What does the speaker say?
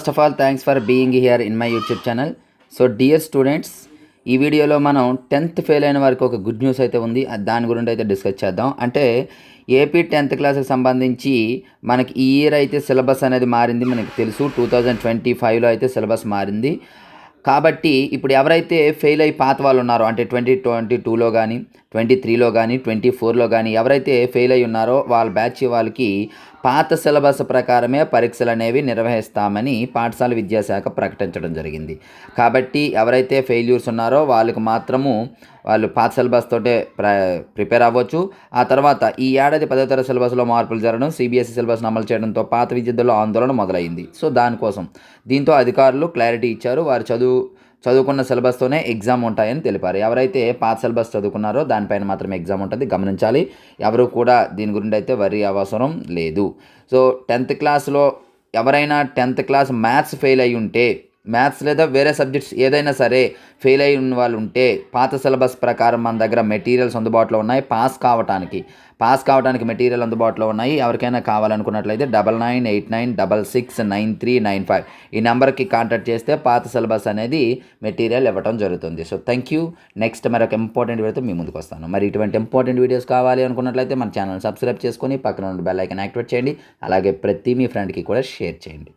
First of all thanks for being here in my YouTube channel. So dear students, ఈ వీడియోలో మనం 10th fail అయిన వారికి ఒక గుడ్ న్యూస్ అయితే ఉంది. దాని గురించి అయితే డిస్కస్ చేద్దాం. అంటే ఏపీ 10th క్లాస్కి సంబంధించి మనకి ఈ ఇయర్ అయితే సిలబస్ అనేది మారింది. మనకి తెలుసు 2025లో అయితే సిలబస్ మారింది. కాబట్టి ఇప్పుడు ఎవరైతే ఫెయిల్ అయ్యి పాత వాళ్ళు ఉన్నారో, అంటే 2022లో కానీ 23లో కానీ 24లో కానీ ఎవరైతే ఫెయిల్ అయ్యి ఉన్నారో వాళ్ళ బ్యాచ్ వాళ్ళకి పాత సిలబస్ ప్రకారమే పరీక్షలు అనేవి నిర్వహిస్తామని పాఠశాల విద్యాశాఖ ప్రకటించడం జరిగింది. కాబట్టి ఎవరైతే ఫెయిల్యూర్స్ ఉన్నారో వాళ్ళకి మాత్రము వాళ్ళు పాత సిలబస్ తోటే ప్రిపేర్ అవ్వచ్చు. ఆ తర్వాత ఈ ఏడాది 10వ తరగతి సిలబస్లో మార్పులు జరగడం, సిబిఎస్ఈ సిలబస్ను అమలు చేయడంతో పాత విద్యార్థుల్లో ఆందోళన మొదలైంది. సో దానికోసం దీంతో అధికారులు క్లారిటీ ఇచ్చారు. వారు చదువుకున్న సిలబస్తోనే ఎగ్జామ్ ఉంటాయని తెలిపారు. ఎవరైతే పాత సిలబస్ చదువుకున్నారో దానిపైన మాత్రమే ఎగ్జామ్ ఉంటుంది, గమనించాలి. ఎవరు కూడా దీని గురించి అయితే వరి అవసరం లేదు. సో 10th క్లాస్లో ఎవరైనా 10th క్లాస్ మ్యాథ్స్ ఫెయిల్ అయి ఉంటే, మ్యాథ్స్ లేదా వేరే సబ్జెక్ట్స్ ఏదైనా సరే ఫెయిల్ అయి ఉన్న వాళ్ళు ఉంటే పాత సిలబస్ ప్రకారం మన దగ్గర మెటీరియల్స్ అందుబాటులో ఉన్నాయి. పాస్ కావడానికి మెటీరియల్ అందుబాటులో ఉన్నాయి. ఎవరికైనా కావాలనుకున్నట్లయితే 9989669395 ఈ నెంబర్కి కాంటాక్ట్ చేస్తే పాత సిలబస్ అనేది మెటీరియల్ ఇవ్వడం జరుగుతుంది. So thank you. నెక్స్ట్ మరొక ఇంపార్టెంట్ వీడియోతో మీ ముందుకు వస్తాను. మరి ఇటువంటి ఇంపార్టెంట్ వీడియోస్ కావాలి అనుకున్నట్లయితే మన ఛానల్ సబ్స్క్రైబ్ చేసుకొని పక్కన ఉన్న బెల్ ఐకాన్ యాక్టివేట్ చేయండి. అలాగే ప్రతి మీ ఫ్రెండ్కి కూడా షేర్ చేయండి.